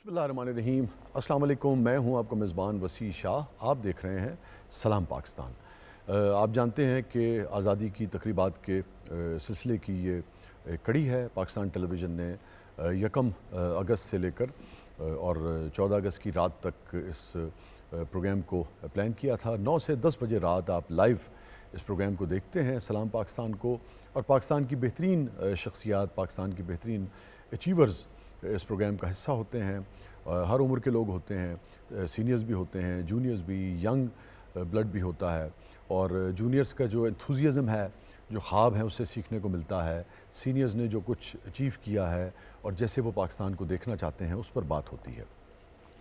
بسم اللہ الرحمن الرحیم. السلام علیکم. میں ہوں آپ کا میزبان وسیع شاہ. آپ دیکھ رہے ہیں سلام پاکستان. آپ جانتے ہیں کہ آزادی کی تقریبات کے سلسلے کی یہ کڑی ہے. پاکستان ٹیلی ویژن نے 1 اگست سے لے کر اور 14 اگست کی رات تک اس پروگرام کو پلان کیا تھا. 9 سے 10 بجے رات آپ لائیو اس پروگرام کو دیکھتے ہیں سلام پاکستان کو, اور پاکستان کی بہترین شخصیات, پاکستان کی بہترین اچیورز اس پروگرام کا حصہ ہوتے ہیں. ہر عمر کے لوگ ہوتے ہیں, سینئرز بھی ہوتے ہیں, جونیئرز بھی, ینگ بلڈ بھی ہوتا ہے. اور جونیئرز کا جو انتھوزیزم ہے, جو خواب ہیں, اس سے سیکھنے کو ملتا ہے. سینئرز نے جو کچھ اچیو کیا ہے اور جیسے وہ پاکستان کو دیکھنا چاہتے ہیں, اس پر بات ہوتی ہے.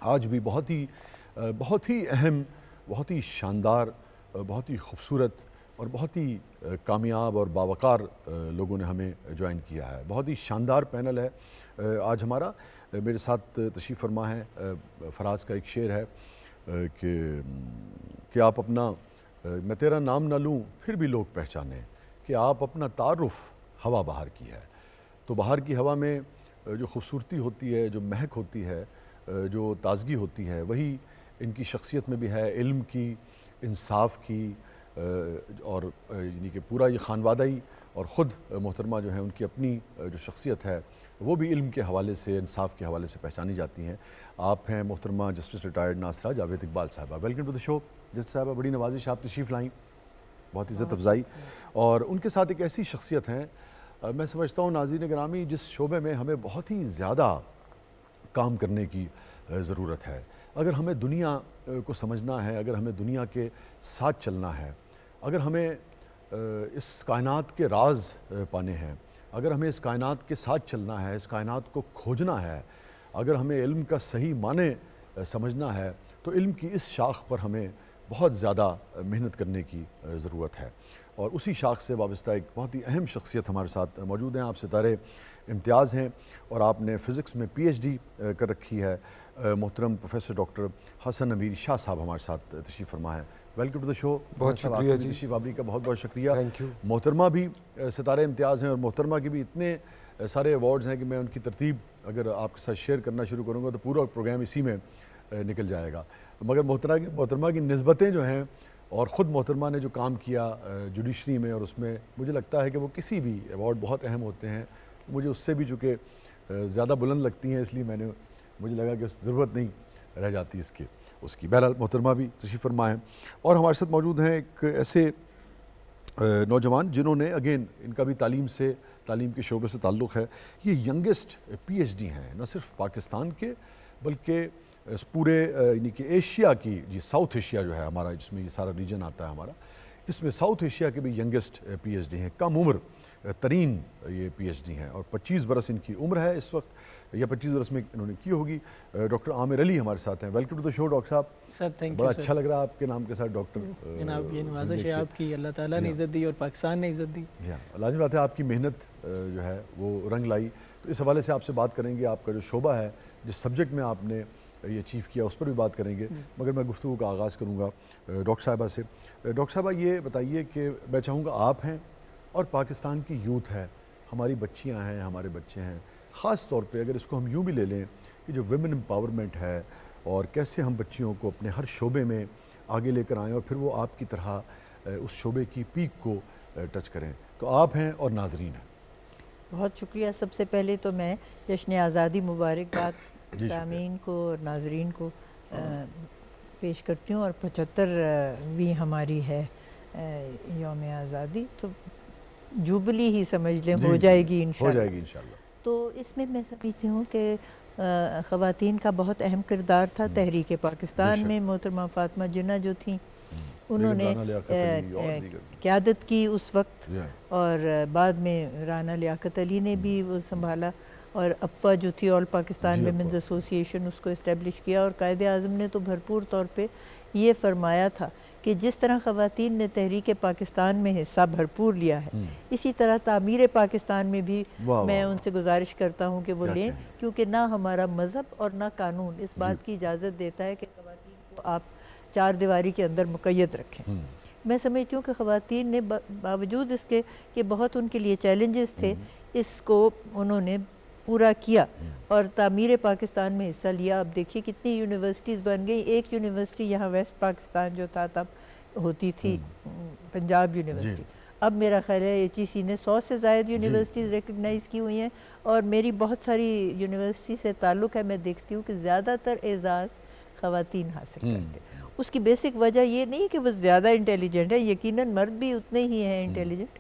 آج بھی بہت ہی اہم, بہت ہی شاندار, بہت ہی خوبصورت اور بہت ہی کامیاب اور باوقار لوگوں نے ہمیں جوائن کیا ہے. بہت ہی شاندار پینل ہے آج ہمارا. میرے ساتھ تشریف فرما ہے, فراز کا ایک شعر ہے کہ آپ اپنا, میں تیرا نام نہ لوں پھر بھی لوگ پہچانے, کہ آپ اپنا تعارف ہوا بہار کی ہے. تو بہار کی ہوا میں جو خوبصورتی ہوتی ہے, جو مہک ہوتی ہے, جو تازگی ہوتی ہے, وہی ان کی شخصیت میں بھی ہے. علم کی, انصاف کی, اور یعنی کہ پورا یہ خانوادہی, اور خود محترمہ جو ہیں ان کی اپنی جو شخصیت ہے وہ بھی علم کے حوالے سے, انصاف کے حوالے سے پہچانی جاتی ہیں. آپ ہیں محترمہ جسٹس ریٹائرڈ ناصرہ جاوید اقبال صاحبہ. Welcome to the show justice صاحبہ. بڑی نوازش, آپ تشریف لائیں, بہت عزت افزائی. اور ان کے ساتھ ایک ایسی شخصیت ہیں, میں سمجھتا ہوں ناظرین گرامی, جس شعبے میں ہمیں بہت ہی زیادہ کام کرنے کی ضرورت ہے. اگر ہمیں دنیا کو سمجھنا ہے, اگر ہمیں دنیا کے ساتھ چلنا ہے, اگر ہمیں اس کائنات کے راز پانے ہیں, اگر ہمیں اس کائنات کے ساتھ چلنا ہے, اس کائنات کو کھوجنا ہے, اگر ہمیں علم کا صحیح معنی سمجھنا ہے, تو علم کی اس شاخ پر ہمیں بہت زیادہ محنت کرنے کی ضرورت ہے. اور اسی شاخ سے وابستہ ایک بہت ہی اہم شخصیت ہمارے ساتھ موجود ہیں. آپ ستارے امتیاز ہیں اور آپ نے فزکس میں PhD کر رکھی ہے. محترم پروفیسر ڈاکٹر حسن امیر شاہ صاحب ہمارے ساتھ تشریف فرما ہے. ویلکم ٹو دی شو. بہت شکریہ جی. تشریف آوری کا بہت بہت شکریہ. Thank you. محترمہ بھی ستارے امتیاز ہیں, اور محترمہ کے بھی اتنے سارے ایوارڈز ہیں کہ میں ان کی ترتیب اگر آپ کے ساتھ شیئر کرنا شروع کروں گا تو پورا پروگرام اسی میں نکل جائے گا. مگر محترمہ کی نسبتیں جو ہیں, اور خود محترمہ نے جو کام کیا جوڈیشری میں, اور اس میں مجھے لگتا ہے کہ وہ کسی بھی ایوارڈ بہت اہم ہوتے ہیں, مجھے اس سے بھی چونکہ زیادہ بلند لگتی ہیں, اس لیے مجھے لگا کہ ضرورت نہیں رہ جاتی اس کی. بہرحال محترمہ بھی تشریف فرما ہیں. اور ہمارے ساتھ موجود ہیں ایک ایسے نوجوان جنہوں نے, اگین ان کا بھی تعلیم کے شعبے سے تعلق ہے. یہ ینگسٹ PhD ہیں, نہ صرف پاکستان کے بلکہ پورے یعنی کہ ایشیا کی, جی ساؤتھ ایشیا جو ہے ہمارا, جس میں یہ سارا ریجن آتا ہے ہمارا, اس میں ساؤتھ ایشیا کے بھی ینگسٹ PhD ہیں. کم عمر ترین یہ PhD ہیں, اور 25 برس ان کی عمر ہے اس وقت, یا 25 برس میں انہوں نے کی ہوگی. ڈاکٹر عامر علی ہمارے ساتھ ہیں. Welcome to the show doctor صاحب. Sir thank you. بڑا اچھا لگ رہا ہے آپ کے نام کے ساتھ ڈاکٹر. جناب یہ نوازش ہے آپ کی, اللہ تعالیٰ نے عزت دی اور پاکستان نے عزت دی. جی ہاں, لازمی بات ہے, آپ کی محنت جو ہے وہ رنگ لائی. تو اس حوالے سے آپ سے بات کریں گے. آپ کا جو شعبہ ہے, جس سبجیکٹ میں آپ نے یہ اچیو کیا, اس پر بھی بات کریں گے. مگر میں گفتگو کا آغاز کروں گا ڈاکٹر صاحبہ سے. ڈاکٹر صاحبہ یہ بتائیے کہ میں چاہوں گا, آپ ہیں اور پاکستان کی یوتھ ہے, ہماری بچیاں ہیں, ہمارے بچے ہیں, خاص طور پہ اگر اس کو ہم یوں بھی لے لیں کہ جو ویمن امپاورمنٹ ہے, اور کیسے ہم بچیوں کو اپنے ہر شعبے میں آگے لے کر آئیں, اور پھر وہ آپ کی طرح اس شعبے کی پیک کو ٹچ کریں. تو آپ ہیں اور ناظرین ہیں. بہت شکریہ. سب سے پہلے تو میں جشن آزادی مبارکباد سامعین کو اور ناظرین کو پیش کرتی ہوں. اور 75ویں ہماری ہے یوم آزادی, تو جوبلی ہی سمجھ لیں, ہو جائے گی انشاءاللہ. تو اس میں سمجھتی ہوں کہ خواتین کا بہت اہم کردار تھا تحریک پاکستان میں. محترمہ فاطمہ جناح جو تھیں, انہوں نے قیادت کی اس وقت, اور بعد میں رانا لیاقت علی نے بھی وہ سنبھالا, اور اپوا جو تھی آل پاکستان ویمنز ایسوسی ایشن, اس کو اسٹیبلش کیا. اور قائد اعظم نے تو بھرپور طور پہ یہ فرمایا تھا کہ جس طرح خواتین نے تحریک پاکستان میں حصہ بھرپور لیا ہے, اسی طرح تعمیر پاکستان میں بھی میں ان سے گزارش کرتا ہوں کہ وہ لیں, کیونکہ نہ ہمارا مذہب اور نہ قانون اس بات کی اجازت دیتا ہے کہ خواتین کو آپ 4 دیواری کے اندر مقید رکھیں. میں سمجھتی ہوں کہ خواتین نے باوجود اس کے کہ بہت ان کے لیے چیلنجز تھے, اس کو انہوں نے پورا کیا اور تعمیر پاکستان میں حصہ لیا. اب دیکھیے کتنی یونیورسٹیز بن گئی. ایک یونیورسٹی یہاں ویسٹ پاکستان جو تھا تب ہوتی تھی پنجاب یونیورسٹی, اب میرا خیال ہے HEC نے 100 سے زائد یونیورسٹیز ریکگنائز کی ہوئی ہیں, اور میری بہت ساری یونیورسٹی سے تعلق ہے. میں دیکھتی ہوں کہ زیادہ تر اعزاز خواتین حاصل کرتے ہیں. اس کی بیسک وجہ یہ نہیں کہ وہ زیادہ انٹیلیجنٹ ہے, یقیناً مرد بھی اتنے ہی ہیں انٹیلیجنٹ,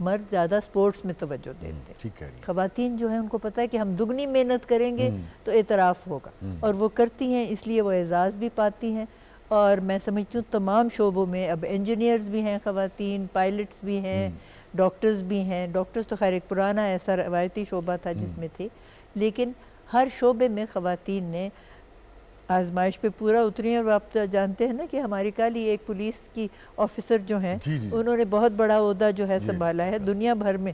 مرد زیادہ سپورٹس میں توجہ دیتے ہیں. خواتین جو ہیں ان کو پتہ ہے کہ ہم دگنی محنت کریں گے تو اعتراف ہوگا, اور وہ کرتی ہیں, اس لیے وہ اعزاز بھی پاتی ہیں. اور میں سمجھتی ہوں تمام شعبوں میں اب انجینئرز بھی ہیں خواتین, پائلٹس بھی ہیں, ڈاکٹرز بھی ہیں. ڈاکٹرز تو خیر ایک پرانا ایسا روایتی شعبہ تھا جس میں تھے, لیکن ہر شعبے میں خواتین نے آزمائش پہ پورا اتری ہیں. اور آپ جانتے ہیں نا کہ ہماری کل ہی ایک پولیس کی آفیسر جو ہیں انہوں نے بہت بڑا عہدہ جو ہے سنبھالا ہے دنیا بھر میں.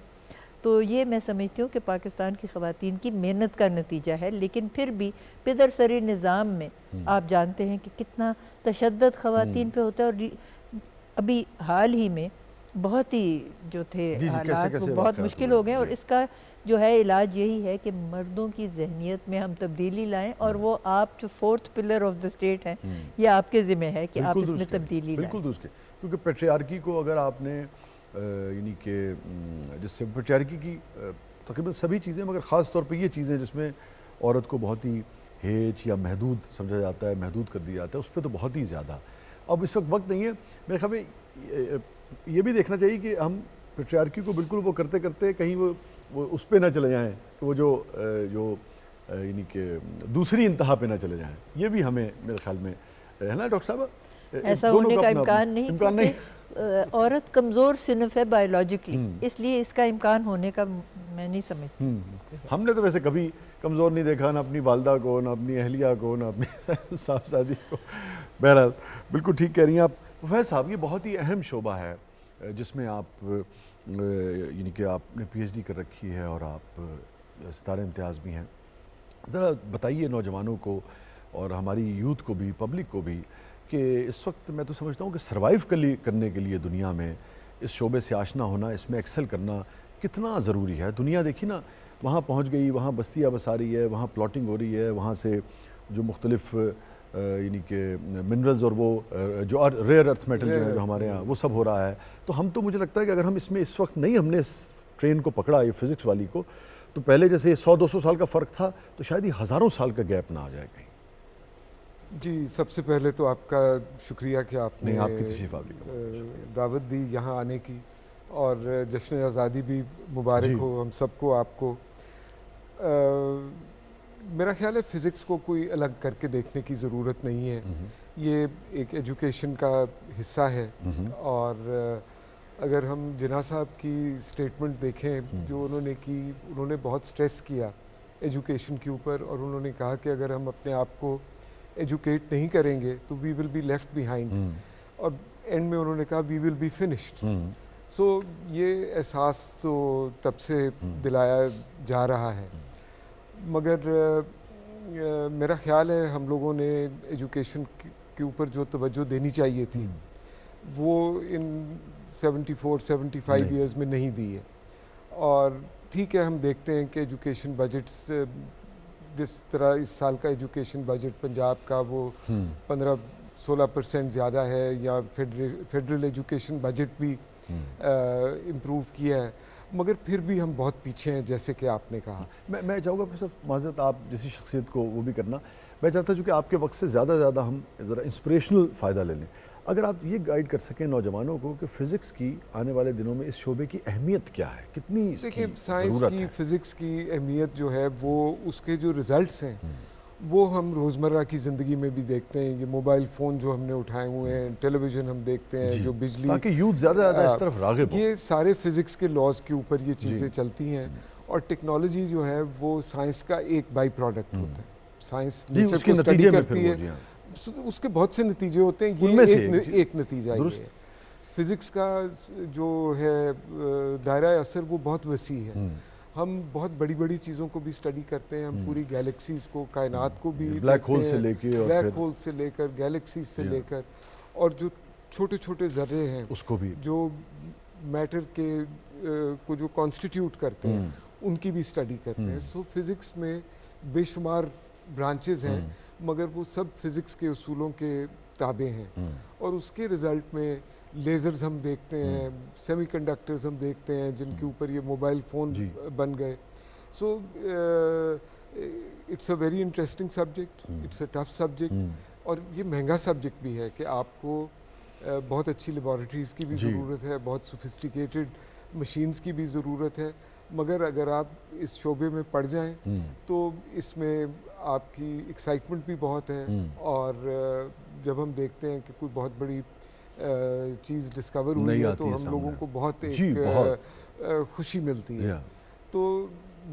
تو یہ میں سمجھتی ہوں کہ پاکستان کی خواتین کی محنت کا نتیجہ ہے. لیکن پھر بھی پدر سری نظام میں آپ جانتے ہیں کہ کتنا تشدد خواتین پہ ہوتا ہے, اور ابھی حال ہی میں بہت ہی جو تھے حالات وہ بہت مشکل ہو گئے. اور اس کا جو ہے علاج یہی ہے کہ مردوں کی ذہنیت میں ہم تبدیلی لائیں, اور وہ آپ جو 4th pillar of the state ہیں یہ آپ کے ذمہ ہے کہ آپ اس میں تبدیلی لائیں. بالکل درست, کیونکہ پیٹریارکی کو اگر آپ نے یعنی کہ جس سے پیٹریارکی کی تقریباً سبھی چیزیں, مگر خاص طور پہ یہ چیزیں جس میں عورت کو بہت ہی ہیچ یا محدود سمجھا جاتا ہے, محدود کر دیا جاتا ہے, اس پہ تو بہت ہی زیادہ اب اس وقت نہیں ہے. میرے خیال میں یہ بھی دیکھنا چاہیے کہ ہم پیٹریارکی کو بالکل وہ کرتے کرتے کہیں وہ اس پہ نہ چلے جائیں, وہ جو یعنی کہ دوسری انتہا پہ نہ چلے جائیں. یہ بھی ہمیں میرے خیال میں ہے نا ڈاکٹر صاحب, ایسا ہونے کا امکان نہیں. عورت کمزور صنف ہے بایولوجیکلی, اس لیے اس کا امکان ہونے کا میں نہیں سمجھتی. ہم نے تو ویسے کبھی کمزور نہیں دیکھا, نہ اپنی والدہ کو, نہ اپنی اہلیہ کو, نہ اپنی صاحبزادی کو. بہرحال بالکل ٹھیک کہہ رہی ہیں آپ. فیض صاحب, یہ بہت ہی اہم شعبہ ہے جس میں آپ یعنی کہ آپ نے PhD کر رکھی ہے اور آپ ستارہ امتیاز بھی ہیں. ذرا بتائیے نوجوانوں کو اور ہماری یوتھ کو بھی, پبلک کو بھی, کہ اس وقت میں تو سمجھتا ہوں کہ سروائیو کرنے کے لیے دنیا میں اس شعبے سے آشنا ہونا, اس میں ایکسل کرنا کتنا ضروری ہے. دنیا دیکھی نا وہاں پہنچ گئی, وہاں بستیاں بسا رہی ہے, وہاں پلاٹنگ ہو رہی ہے, وہاں سے جو مختلف یعنی کہ منرلز اور وہ جو ریئر ارتھ میٹل جو ہے جو ہمارے یہاں وہ سب ہو رہا ہے. تو ہم تو مجھے لگتا ہے کہ اگر ہم اس میں اس وقت نہیں, ہم نے اس ٹرین کو پکڑا یہ فزکس والی کو, تو پہلے جیسے 100-200 سال کا فرق تھا تو شاید ہی ہزاروں سال کا گیپ نہ آ جائے کہیں. جی, سب سے پہلے تو آپ کا شکریہ کہ آپ نے آپ کی تشریف آوری دعوت دی یہاں آنے کی, اور جشن آزادی بھی مبارک ہو ہم سب کو, آپ کو. میرا خیال ہے فزکس کو کوئی الگ کر کے دیکھنے کی ضرورت نہیں ہے, یہ ایک ایجوکیشن کا حصہ ہے. اور اگر ہم جناح صاحب کی اسٹیٹمنٹ دیکھیں جو انہوں نے کی, انہوں نے بہت سٹریس کیا ایجوکیشن کے اوپر, اور انہوں نے کہا کہ اگر ہم اپنے آپ کو ایجوکیٹ نہیں کریں گے تو وی ول بی لیفٹ بیہائنڈ, اور اینڈ میں انہوں نے کہا وی ول بی فنشڈ. سو یہ احساس تو تب سے دلایا جا رہا ہے. مگر میرا خیال ہے ہم لوگوں نے ایجوکیشن کے اوپر جو توجہ دینی چاہیے تھی وہ ان 74-75 ایئرز میں نہیں دی ہے. اور ٹھیک ہے, ہم دیکھتے ہیں کہ ایجوکیشن بجٹس جس طرح اس سال کا ایجوکیشن بجٹ پنجاب کا وہ 15-16% زیادہ ہے, یا فیڈرل ایجوکیشن بجٹ بھی امپروو کیا ہے, مگر پھر بھی ہم بہت پیچھے ہیں جیسے کہ آپ نے کہا. میں چاہوں گا پھر صرف معذرت آپ جیسی شخصیت کو وہ بھی کرنا, میں چاہتا ہوں کہ آپ کے وقت سے زیادہ ہم ذرا انسپریشنل فائدہ لے لیں. اگر آپ یہ گائیڈ کر سکیں نوجوانوں کو کہ فزکس کی آنے والے دنوں میں اس شعبے کی اہمیت کیا ہے, کتنی اس کی سائنس کی, فزکس کی اہمیت جو ہے وہ اس کے جو ریزلٹس ہیں وہ ہم روزمرہ کی زندگی میں بھی دیکھتے ہیں. یہ موبائل فون جو ہم نے اٹھائے ہوئے ہیں, ٹیلی ویژن ہم دیکھتے ہیں, جو بجلی, تاکہ یوتھ زیادہ اس طرف راغب ہو, یہ سارے فزکس کے لاز کے اوپر یہ چیزیں چلتی ہیں. اور ٹیکنالوجی جو ہے وہ سائنس کا ایک بائی پروڈکٹ ہوتا ہے. سائنس نیچر کو اسٹڈی کرتی ہے, اس کے بہت سے نتیجے ہوتے ہیں, یہ ایک نتیجہ یہ ہے. فزکس کا جو ہے دائرہ اثر وہ بہت وسیع ہے. ہم بہت بڑی چیزوں کو بھی اسٹڈی کرتے ہیں, ہم پوری گیلیکسیز کو, کائنات کو بھی, بلیک ہول سے لے کے, بلیک ہول سے لے کر گیلیکسیز سے لے کر, اور جو چھوٹے ذرے ہیں اس کو بھی, جو میٹر کے کو جو کانسٹیٹیوٹ کرتے ہیں ان کی بھی اسٹڈی کرتے ہیں. سو فزکس میں بے شمار برانچز ہیں مگر وہ سب فزکس کے اصولوں کے تابع ہیں, اور اس کے رزلٹ میں لیزرز ہم دیکھتے ہیں, سیمی کنڈکٹرز ہم دیکھتے ہیں جن کے اوپر یہ موبائل فون بن گئے. So it's a very interesting subject, it's a tough subject, اور یہ مہنگا سبجیکٹ بھی ہے کہ آپ کو بہت اچھی لیبارٹریز کی بھی ضرورت ہے, بہت سوفسٹیکیٹڈ مشینز کی بھی ضرورت ہے. مگر اگر آپ اس شعبے میں پڑ جائیں تو اس میں آپ کی ایکسائٹمنٹ بھی بہت ہے, اور جب ہم دیکھتے ہیں کہ کوئی بہت بڑی چیز ڈسکور ہوئی ہے تو ہم لوگوں کو بہت ایک خوشی ملتی ہے. تو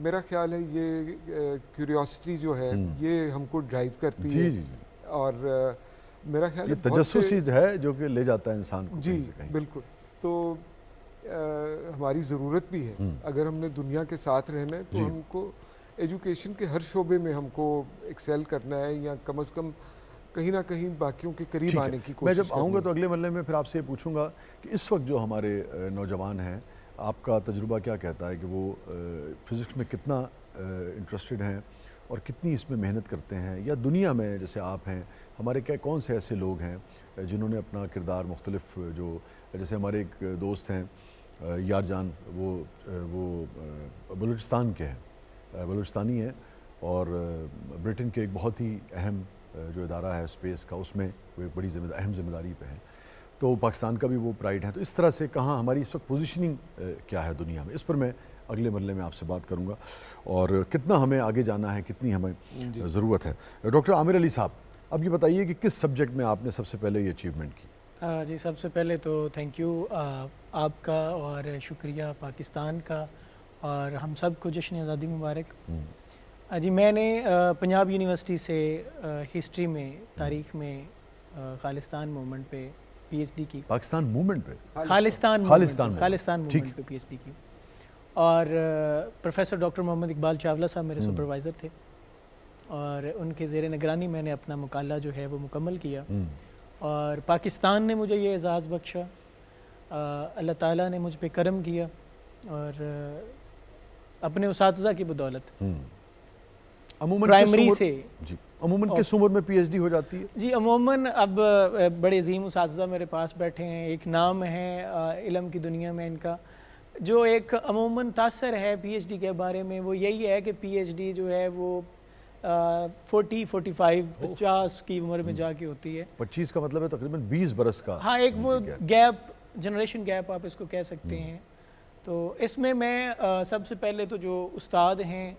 میرا خیال ہے یہ کیوریوسٹی جو ہے یہ ہم کو ڈرائیو کرتی ہے, اور میرا خیال ہے تجسس ہی ہے جو کہ لے جاتا ہے انسان کو. جی بالکل. تو ہماری ضرورت بھی ہے, اگر ہم نے دنیا کے ساتھ رہنا ہے تو ہم کو ایجوکیشن کے ہر شعبے میں ہم کو ایکسیل کرنا ہے, یا کم از کم کہیں نہ کہیں باقیوں کے قریب آنے کی کوشش. میں جب آؤں گا تو اگلے مرحلے میں پھر آپ سے پوچھوں گا کہ اس وقت جو ہمارے نوجوان ہیں, آپ کا تجربہ کیا کہتا ہے کہ وہ فزکس میں کتنا انٹرسٹڈ ہیں اور کتنی اس میں محنت کرتے ہیں, یا دنیا میں جیسے آپ ہیں ہمارے کون سے ایسے لوگ ہیں جنہوں نے اپنا کردار مختلف, جو جیسے ہمارے ایک دوست ہیں یار جان, وہ بلوچستان کے ہیں, بلوچستانی ہیں, اور برٹن کے ایک بہت ہی اہم جو ادارہ ہے اسپیس کا, اس میں وہ ایک بڑی اہم ذمہ داری پہ ہیں, تو پاکستان کا بھی وہ پرائڈ ہے. تو اس طرح سے کہاں ہماری اس وقت پوزیشننگ کیا ہے دنیا میں, اس پر میں اگلے مرحلے میں آپ سے بات کروں گا, اور کتنا ہمیں آگے جانا ہے, کتنی ہمیں ضرورت ہے. ڈاکٹر عامر علی صاحب, اب یہ بتائیے کہ کس سبجیکٹ میں آپ نے سب سے پہلے یہ اچیومنٹ کی؟ جی سب سے پہلے تو تھینک یو آپ کا, اور شکریہ پاکستان کا, اور ہم سب کو جشن آزادی مبارک. جی میں نے پنجاب یونیورسٹی سے ہسٹری میں, تاریخ میں خالستان موومنٹ پہ پی ایچ ڈی کی. پاکستان موومنٹ پہ؟ خالستان موومنٹ پہ پی ایچ ڈی کی. اور پروفیسر ڈاکٹر محمد اقبال چاولہ صاحب میرے سپروائزر تھے, اور ان کے زیر نگرانی میں نے اپنا مقالہ جو ہے وہ مکمل کیا, اور پاکستان نے مجھے یہ اعزاز بخشا, اللہ تعالیٰ نے مجھ پہ کرم کیا, اور اپنے اساتذہ کی بدولت پرائمری سے. عموماً کس عمر میں پی ایچ ڈی ہو جاتی ہے؟ جی عموماً اب بڑے عظیم اساتذہ میرے پاس بیٹھے ہیں, ایک نام ہے علم کی دنیا میں ان کا, جو ایک عموماً تاثر ہے پی ایچ ڈی کے بارے میں, وہ یہی ہے کہ پی ایچ ڈی جو ہے وہ 40 45 50 کی عمر میں جا کے ہوتی ہے. 25 کا مطلب ہے تقریباً 20 برس کا. ہاں, ایک وہ گیپ, جنریشن گیپ آپ اس کو کہہ سکتے ہیں. تو اس میں سب سے پہلے تو جو استاد ہیں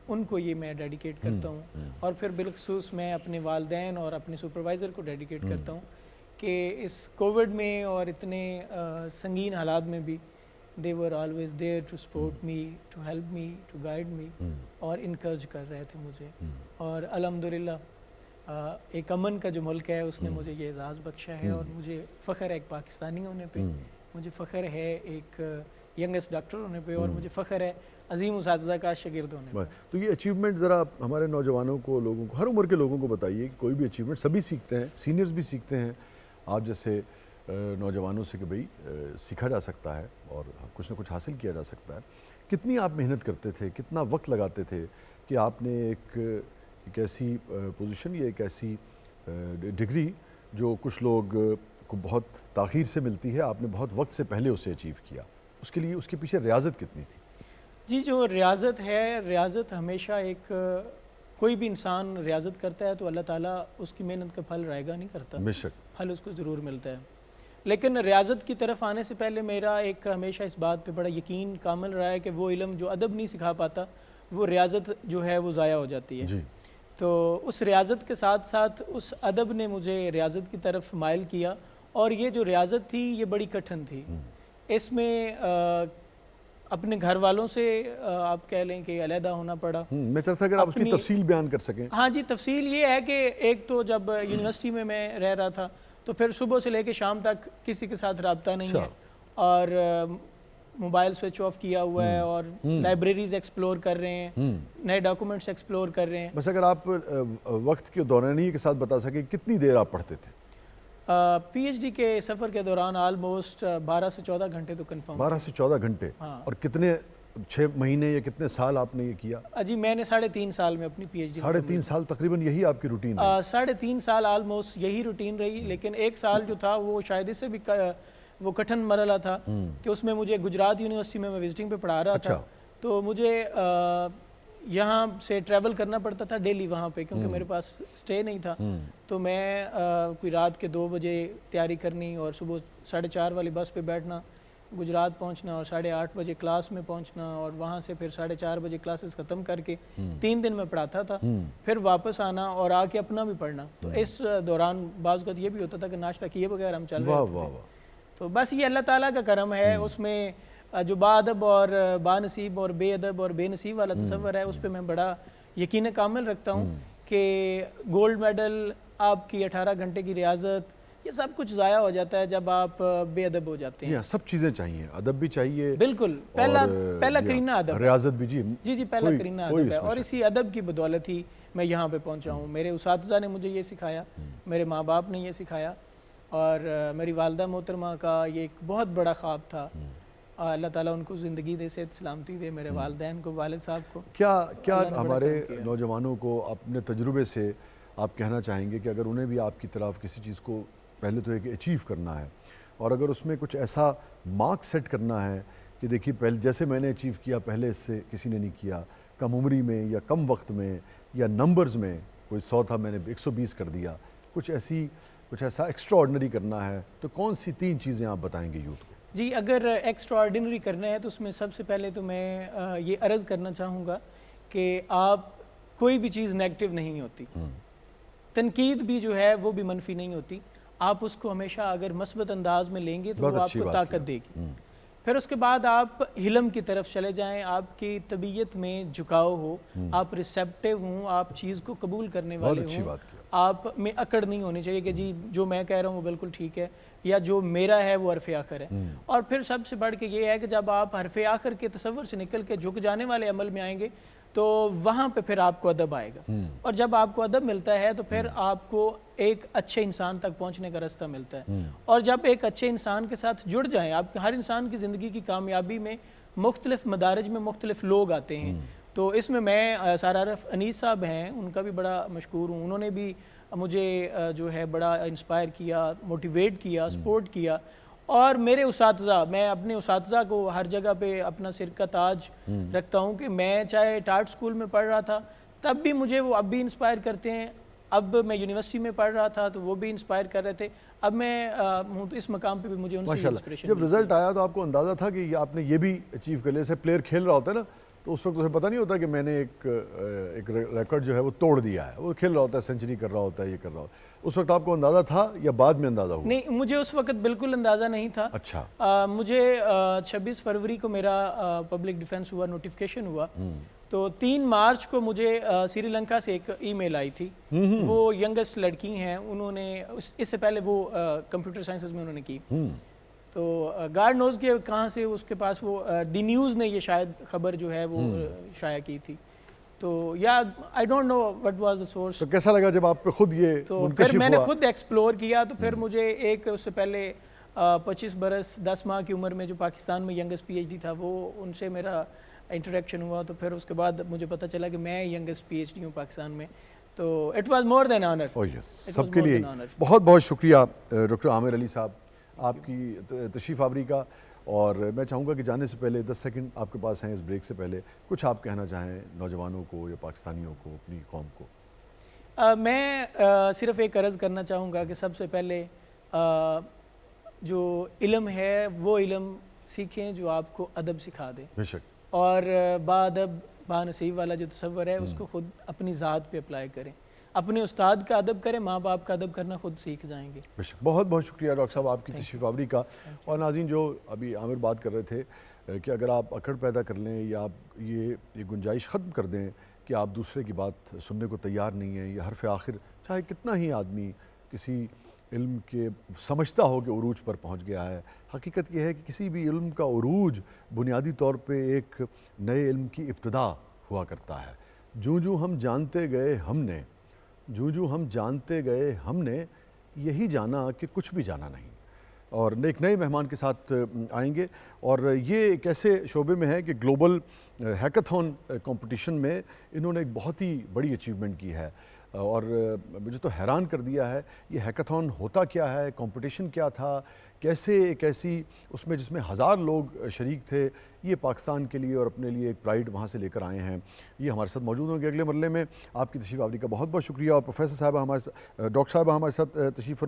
ان کو یہ میں ڈیڈیکیٹ کرتا ہوں, اور پھر بالخصوص میں اپنے والدین اور اپنے سپروائزر کو ڈیڈیکیٹ کرتا ہوں کہ اس کووڈ میں اور اتنے سنگین حالات میں بھی they were always there to support me, to help me, to guide me, اور انکرج کر رہے تھے مجھے. اور الحمدللہ ایک امن کا جو ملک ہے اس نے مجھے یہ اعزاز بخشا ہے, اور مجھے فخر ہے ایک پاکستانی ہونے پہ, مجھے فخر ہے ایک ینگسٹ ڈاکٹر ہونے پہ, اور مجھے فخر ہے عظیم اساتذہ کا شاگرد ہونے پہ. تو یہ اچیومنٹ ذرا ہمارے نوجوانوں کو, لوگوں کو, ہر عمر کے لوگوں کو بتائیے کہ کوئی بھی اچیومنٹ سبھی سیکھتے ہیں, سینئرز بھی سیکھتے ہیں آپ جیسے نوجوانوں سے, کہ بھئی سیکھا جا سکتا ہے اور کچھ نہ کچھ حاصل کیا جا سکتا ہے. کتنی آپ محنت کرتے تھے, کتنا وقت لگاتے تھے کہ آپ نے ایک ایسی پوزیشن یا ایک ایسی ڈگری جو کچھ لوگ کو بہت تاخیر سے ملتی ہے, آپ نے بہت وقت سے پہلے اسے اچیو کیا, اس کے لیے اس کے پیچھے ریاضت کتنی تھی؟ جی جو ریاضت ہے, ریاضت ہمیشہ ایک, کوئی بھی انسان ریاضت کرتا ہے تو اللہ تعالیٰ اس کی محنت کا پھل رائے گا نہیں کرتا, بے شک پھل اس کو ضرور ملتا ہے. لیکن ریاضت کی طرف آنے سے پہلے میرا ایک ہمیشہ اس بات پہ بڑا یقین کامل رہا ہے کہ وہ علم جو ادب نہیں سکھا پاتا, وہ ریاضت جو ہے وہ ضائع ہو جاتی ہے. تو اس ریاضت کے ساتھ ساتھ اس ادب نے مجھے ریاضت کی طرف مائل کیا, اور یہ جو ریاضت تھی یہ بڑی کٹھن تھی. اس میں اپنے گھر والوں سے آپ کہہ لیں کہ علیحدہ ہونا پڑا. میں چاہتا اگر آپ اس کی تفصیل بیان کر سکیں. ہاں جی, تفصیل یہ ہے کہ ایک تو جب یونیورسٹی میں رہ رہا تھا تو پھر صبح سے لے کے شام تک کسی کے ساتھ رابطہ نہیں ہے, اور موبائل سوئچ آف کیا ہوا ہے, اور لائبریریز ایکسپلور کر رہے ہیں, نئے ڈاکومنٹس ایکسپلور کر رہے ہیں. بس اگر آپ وقت کے دورانیے کے ساتھ بتا سکیں کتنی دیر آپ پڑھتے تھے؟ پی ایچ ڈی کے سفر کے دوران آلموسٹ 12 سے 14 گھنٹے تو کنفرم. 12 سے 14 گھنٹے. اور کتنے 6 مہینے یا کتنے سال آپ نے یہ کیا؟ جی میں نے 3.5 سال میں اپنی پی ایچ ڈی 3.5 سال تقریباً یہی آپ کی روٹین ہے؟ 3.5 سال آلموسٹ یہی روٹین رہی، لیکن 1 سال جو تھا وہ شاید اس سے بھی وہ کٹھن مرحلہ تھا کہ اس میں مجھے گجرات یونیورسٹی میں وزٹنگ پہ پڑھا رہا تھا، تو مجھے یہاں سے ٹریول کرنا پڑتا تھا ڈیلی وہاں پہ، کیونکہ میرے پاس سٹے نہیں تھا، تو میں کوئی رات کے 2 بجے تیاری کرنی اور صبح 4:30 والی بس پہ بیٹھنا، گجرات پہنچنا اور 8:30 بجے کلاس میں پہنچنا، اور وہاں سے پھر 4:30 بجے کلاسز ختم کر کے 3 دن میں پڑھاتا تھا، پھر واپس آنا اور آ کے اپنا بھی پڑھنا. تو اس دوران بعض اوقات یہ بھی ہوتا تھا کہ ناشتہ کیے بغیر ہم چل رہے ہوتے تھے. تو بس یہ اللہ تعالیٰ کا کرم ہے. اس میں جو با ادب اور با نصیب اور بے ادب اور بے نصیب والا تصور ہے، اس پہ میں بڑا یقین کامل رکھتا ہوں کہ گولڈ میڈل، آپ کی 18 گھنٹے کی ریاضت، یہ سب کچھ ضائع ہو جاتا ہے جب آپ بے ادب ہو جاتے ہیں. سب چیزیں چاہیے، ادب بھی چاہیے، بالکل پہلا کرینہ ادب، ریاضت بھی. جی پہلا کرینہ ادب ہے، اور اسی ادب کی بدولت ہی میں یہاں پہ پہنچا ہوں. میرے اساتذہ نے مجھے یہ سکھایا، میرے ماں باپ نے یہ سکھایا، اور میری والدہ محترمہ کا یہ ایک بہت بڑا خواب تھا. اللہ تعالیٰ ان کو زندگی دے، صحت سلامتی دے، میرے والدین کو، والد صاحب کو. کیا ہمارے نوجوانوں کو اپنے تجربے سے آپ کہنا چاہیں گے کہ اگر انہیں بھی آپ کی طرف کسی چیز کو پہلے تو ایک اچیو کرنا ہے، اور اگر اس میں کچھ ایسا مارک سیٹ کرنا ہے کہ دیکھیے پہلے جیسے میں نے اچیو کیا پہلے اس سے کسی نے نہیں کیا، کم عمری میں یا کم وقت میں یا نمبرز میں، کوئی 100 تھا میں نے 120 کر دیا، کچھ ایسا ایکسٹرا آرڈنری کرنا ہے، تو کون سی 3 چیزیں آپ بتائیں گے یوتھ کو؟ جی اگر ایکسٹرا آرڈنری کرنا ہے تو اس میں سب سے پہلے تو میں یہ عرض کرنا چاہوں گا کہ آپ کوئی بھی چیز نیگیٹو نہیں ہوتی، تنقید بھی جو ہے وہ بھی منفی نہیں ہوتی. آپ اس کو ہمیشہ اگر مثبت انداز میں لیں گے تو وہ آپ کو طاقت دے گی. پھر اس کے بعد آپ علم کی طرف چلے جائیں، آپ کی طبیعت میں جھکاؤ ہو، آپ ریسیپٹیو ہوں، آپ چیز کو قبول کرنے والے ہوں، آپ میں اکڑ نہیں ہونی چاہیے کہ جی جو میں کہہ رہا ہوں وہ بالکل ٹھیک ہے، یا جو میرا ہے وہ حرف آخر ہے. اور پھر سب سے بڑھ کے یہ ہے کہ جب آپ حرف آخر کے تصور سے نکل کے جھک جانے والے عمل میں آئیں گے تو وہاں پہ پھر آپ کو ادب آئے گا، اور جب آپ کو ادب ملتا ہے تو پھر آپ کو ایک اچھے انسان تک پہنچنے کا راستہ ملتا ہے. اور جب ایک اچھے انسان کے ساتھ جڑ جائیں، آپ ہر انسان کی زندگی کی کامیابی میں مختلف مدارج میں مختلف لوگ آتے ہیں. تو اس میں سارارف انیس صاحب ہیں، ان کا بھی بڑا مشکور ہوں. انہوں نے بھی مجھے جو ہے بڑا انسپائر کیا، موٹیویٹ کیا، سپورٹ کیا. اور میرے اساتذہ، میں اپنے اساتذہ کو ہر جگہ پہ اپنا سر کا تاج رکھتا ہوں کہ میں چاہے ٹاٹ اسکول میں پڑھ رہا تھا تب بھی مجھے وہ اب بھی انسپائر کرتے ہیں. اب میں یونیورسٹی میں پڑھ رہا تھا تو وہ بھی انسپائر کر رہے تھے. اب میں ہوں تو اس مقام پہ بھی مجھے ان سے انسپریشن. جب رزلٹ آیا تو آپ کو اندازہ تھا کہ آپ نے یہ بھی اچیو کر لیا؟ جیسے پلیئر کھیل رہا ہوتا ہے نا تو اس وقت اسے پتہ نہیں ہوتا کہ میں نے ایک ریکارڈ جو ہے وہ توڑ دیا ہے، وہ کھیل رہا ہوتا ہے، سینچری کر رہا ہوتا ہے، یہ کر رہا ہوتا ہے. اس وقت آپ کو اندازہ تھا یا بعد میں اندازہ ہوا؟ نہیں، مجھے اس وقت بالکل اندازہ نہیں تھا. اچھا. مجھے 26 فروری کو میرا پبلک ڈیفنس ہوا، نوٹیفیکیشن ہوا. تو 3 مارچ کو مجھے سری لنکا سے ایک ای میل آئی تھی. وہ ینگسٹ لڑکی ہیں، انہوں نے اس سے پہلے وہ کمپیوٹر سائنسز میں انہوں نے کی. تو گاڈ نوز کے کہاں سے اس کے پاس وہ دی نیوز نے یہ شاید خبر جو ہے وہ شائع کی تھی. تو یا I don't know what was the source. تو کیسا لگا جب آپ پہ خود یہ تو پھر میں نے خود ایکسپلور کیا. تو پھر مجھے ایک اس سے پہلے 25 برس 10 ماہ کی عمر میں جو پاکستان میں ینگسٹ پی ایچ ڈی تھا، وہ ان سے میرا انٹریکشن ہوا. تو پھر اس کے بعد مجھے پتہ چلا کہ میں ینگسٹ پی ایچ ڈی ہوں پاکستان میں. تو it was more than honour. سب کے لیے بہت بہت شکریہ ڈاکٹر عامر علی صاحب آپ کی تشریف آوری کا. اور میں چاہوں گا کہ جانے سے پہلے 10 سیکنڈ آپ کے پاس ہیں اس بریک سے پہلے، کچھ آپ کہنا چاہیں نوجوانوں کو یا پاکستانیوں کو، اپنی قوم کو. میں صرف ایک عرض کرنا چاہوں گا کہ سب سے پہلے جو علم ہے وہ علم سیکھیں جو آپ کو ادب سکھا دے. بے شک. اور با ادب با نصیب والا جو تصور ہے اس کو خود اپنی ذات پہ اپلائی کریں. اپنے استاد کا ادب کریں، ماں باپ کا ادب کرنا خود سیکھ جائیں گے. بہت بہت شکریہ ڈاکٹر صاحب آپ کی تشریف آوری کا. اور ناظرین، جو ابھی عامر بات کر رہے تھے کہ اگر آپ اکڑ پیدا کر لیں یا آپ یہ گنجائش ختم کر دیں کہ آپ دوسرے کی بات سننے کو تیار نہیں ہیں، یا حرف آخر چاہے کتنا ہی آدمی کسی علم کے سمجھتا ہو کہ عروج پر پہنچ گیا ہے، حقیقت یہ ہے کہ کسی بھی علم کا عروج بنیادی طور پہ ایک نئے علم کی ابتدا ہوا کرتا ہے. جو ہم جانتے گئے ہم نے یہی جانا کہ کچھ بھی جانا نہیں. اور ایک نئے مہمان کے ساتھ آئیں گے، اور یہ ایک ایسے شعبے میں ہے کہ گلوبل ہیکاتھون کمپٹیشن میں انہوں نے ایک بہت ہی بڑی اچیومنٹ کی ہے، اور مجھے تو حیران کر دیا ہے یہ ہیکاتھون ہوتا کیا ہے، کمپٹیشن کیا تھا، کیسے ایک ایسی اس میں جس میں 1000 لوگ شریک تھے، یہ پاکستان کے لیے اور اپنے لیے ایک پرائیڈ وہاں سے لے کر آئے ہیں، یہ ہمارے ساتھ موجود ہوں گے اگلے مرحلے میں۔ آپ کی تشریف آوری کا بہت بہت شکریہ، اور پروفیسر صاحبہ ڈاکٹر صاحبہ ہمارے ساتھ تشریف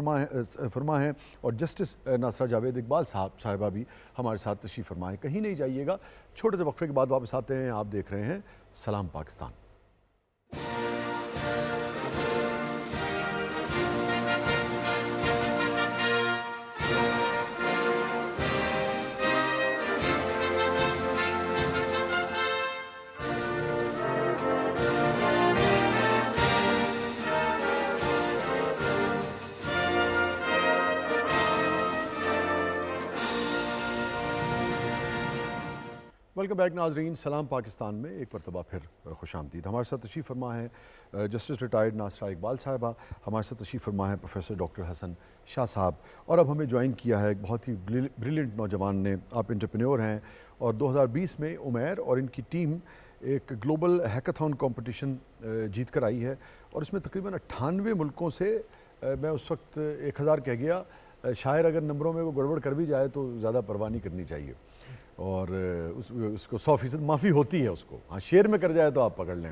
فرما ہیں، اور جسٹس ناصرہ جاوید اقبال صاحبہ بھی ہمارے ساتھ تشریف فرما ہیں۔ کہیں نہیں جائیے گا، چھوٹے سے وقفے کے بعد واپس آتے ہیں۔ آپ دیکھ رہے ہیں سلام پاکستان۔ ویلکم بیک ناظرین، سلام پاکستان میں ایک مرتبہ پھر خوش آمدید۔ ہمارے ساتھ تشریف فرما ہے جسٹس ریٹائرڈ ناصرہ اقبال صاحبہ، ہمارے ساتھ تشریف فرما ہے پروفیسر ڈاکٹر حسن شاہ صاحب، اور اب ہمیں جوائن کیا ہے ایک بہت ہی بریلینٹ نوجوان نے۔ آپ انٹرپرینیور ہیں، اور 2020 میں عمیر اور ان کی ٹیم ایک گلوبل ہیکاتھون کمپٹیشن جیت کر آئی ہے، اور اس میں تقریباً 98 ملکوں سے، میں اس وقت 1000 کہہ گیا، شاید اگر نمبروں میں وہ گڑبڑ کر بھی جائے تو زیادہ پرواہ نہیں کرنی چاہیے، اور اس کو 100% معافی ہوتی ہے اس کو، ہاں شیئر میں کر جائے تو آپ پکڑ لیں۔